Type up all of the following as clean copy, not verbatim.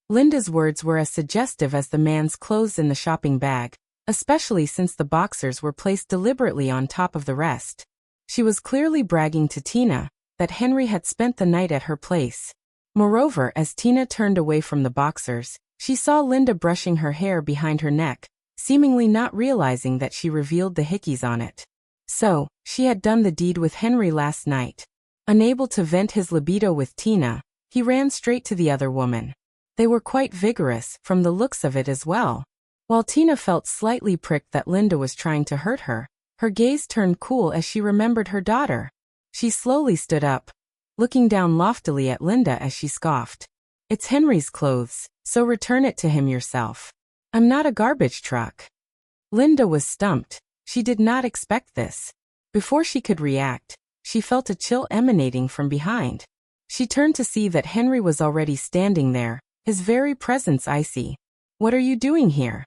Linda's words were as suggestive as the man's clothes in the shopping bag, especially since the boxers were placed deliberately on top of the rest. She was clearly bragging to Tina that Henry had spent the night at her place. Moreover, as Tina turned away from the boxers, she saw Linda brushing her hair behind her neck, seemingly not realizing that she revealed the hickeys on it. So, she had done the deed with Henry last night. Unable to vent his libido with Tina, he ran straight to the other woman. They were quite vigorous, from the looks of it as well. While Tina felt slightly pricked that Linda was trying to hurt her, her gaze turned cool as she remembered her daughter. She slowly stood up, looking down loftily at Linda as she scoffed. "It's Henry's clothes, so return it to him yourself. I'm not a garbage truck." Linda was stumped. She did not expect this. Before she could react, she felt a chill emanating from behind. She turned to see that Henry was already standing there, his very presence icy. "What are you doing here?"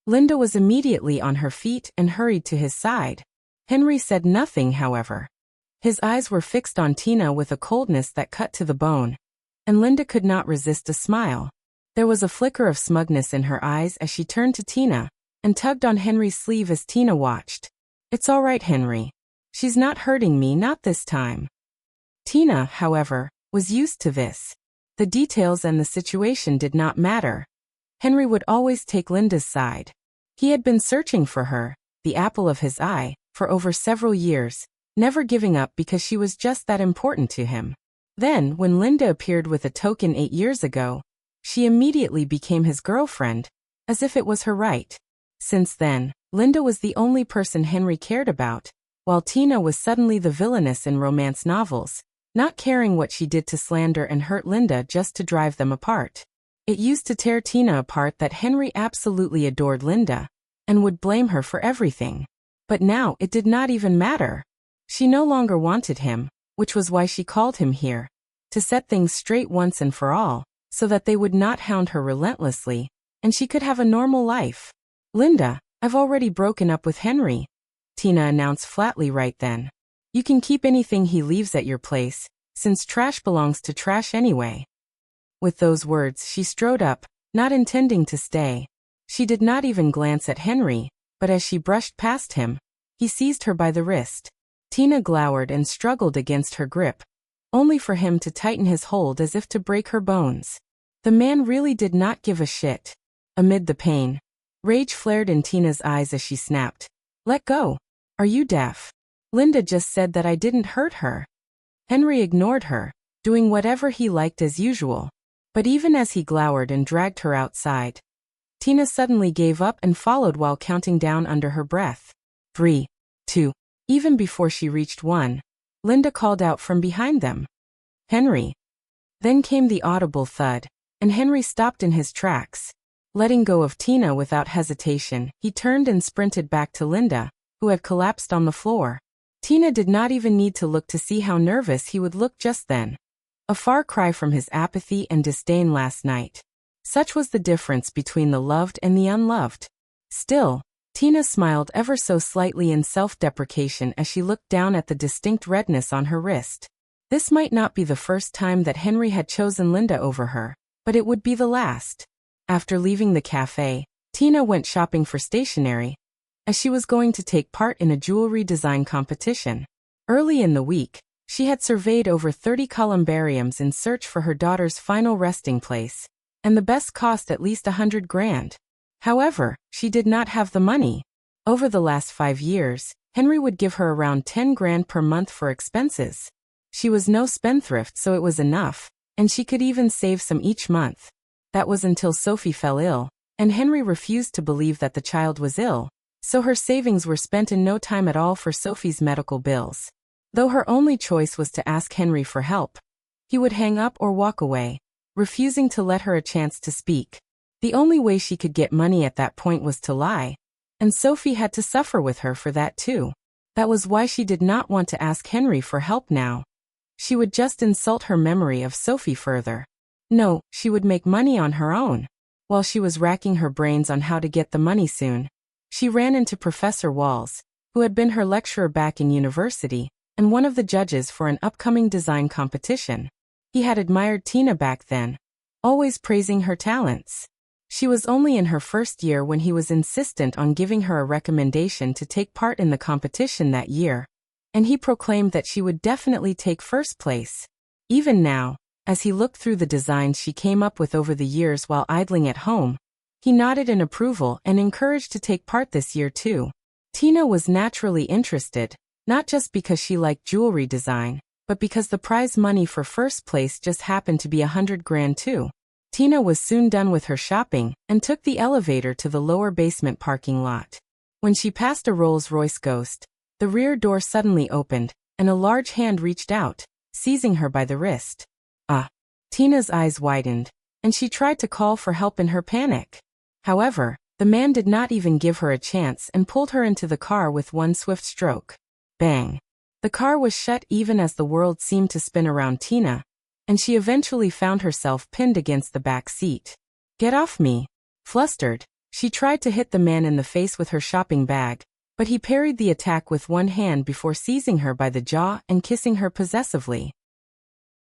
Linda was immediately on her feet and hurried to his side. Henry said nothing, however. His eyes were fixed on Tina with a coldness that cut to the bone, and Linda could not resist a smile. There was a flicker of smugness in her eyes as she turned to Tina and tugged on Henry's sleeve as Tina watched. "It's all right, Henry. She's not hurting me, not this time." Tina, however, was used to this. The details and the situation did not matter. Henry would always take Linda's side. He had been searching for her, the apple of his eye, for over several years, never giving up because she was just that important to him. Then, when Linda appeared with a token 8 years ago, she immediately became his girlfriend, as if it was her right. Since then, Linda was the only person Henry cared about, while Tina was suddenly the villainess in romance novels, not caring what she did to slander and hurt Linda just to drive them apart. It used to tear Tina apart that Henry absolutely adored Linda, and would blame her for everything. But now it did not even matter. She no longer wanted him, which was why she called him here, to set things straight once and for all, so that they would not hound her relentlessly, and she could have a normal life. "Linda, I've already broken up with Henry," Tina announced flatly right then. "You can keep anything he leaves at your place, since trash belongs to trash anyway." With those words she strode up, not intending to stay. She did not even glance at Henry, but as she brushed past him, he seized her by the wrist. Tina glowered and struggled against her grip, only for him to tighten his hold as if to break her bones. The man really did not give a shit. Amid the pain, rage flared in Tina's eyes as she snapped, "Let go. Are you deaf? Linda just said that I didn't hurt her." Henry ignored her, doing whatever he liked as usual. But even as he glowered and dragged her outside, Tina suddenly gave up and followed while counting down under her breath. 3, 2. Even before she reached 1, Linda called out from behind them, "Henry." Then came the audible thud, and Henry stopped in his tracks. Letting go of Tina without hesitation, he turned and sprinted back to Linda, who had collapsed on the floor. Tina did not even need to look to see how nervous he would look just then. A far cry from his apathy and disdain last night. Such was the difference between the loved and the unloved. Still, Tina smiled ever so slightly in self-deprecation as she looked down at the distinct redness on her wrist. This might not be the first time that Henry had chosen Linda over her, but it would be the last. After leaving the cafe, Tina went shopping for stationery, as she was going to take part in a jewelry design competition. Early in the week, she had surveyed over 30 columbariums in search for her daughter's final resting place, and the best cost at least $100,000. However, she did not have the money. Over the last 5 years, Henry would give her around $10,000 per month for expenses. She was no spendthrift, so it was enough, and she could even save some each month. That was until Sophie fell ill, and Henry refused to believe that the child was ill, so her savings were spent in no time at all for Sophie's medical bills. Though her only choice was to ask Henry for help, he would hang up or walk away, refusing to let her a chance to speak. The only way she could get money at that point was to lie, and Sophie had to suffer with her for that too. That was why she did not want to ask Henry for help now. She would just insult her memory of Sophie further. No, she would make money on her own. While she was racking her brains on how to get the money soon, she ran into Professor Walls, who had been her lecturer back in university, and one of the judges for an upcoming design competition. He had admired Tina back then, always praising her talents. She was only in her first year when he was insistent on giving her a recommendation to take part in the competition that year, and he proclaimed that she would definitely take first place. Even now, as he looked through the designs she came up with over the years while idling at home, he nodded in approval and encouraged to take part this year too. Tina was naturally interested, not just because she liked jewelry design, but because the prize money for first place just happened to be 100 grand too. Tina was soon done with her shopping and took the elevator to the lower basement parking lot. When she passed a Rolls-Royce Ghost, the rear door suddenly opened, and a large hand reached out, seizing her by the wrist. Tina's eyes widened, and she tried to call for help in her panic. However, the man did not even give her a chance and pulled her into the car with one swift stroke. Bang! The car was shut even as the world seemed to spin around Tina, and she eventually found herself pinned against the back seat. "Get off me!" Flustered, she tried to hit the man in the face with her shopping bag, but he parried the attack with one hand before seizing her by the jaw and kissing her possessively.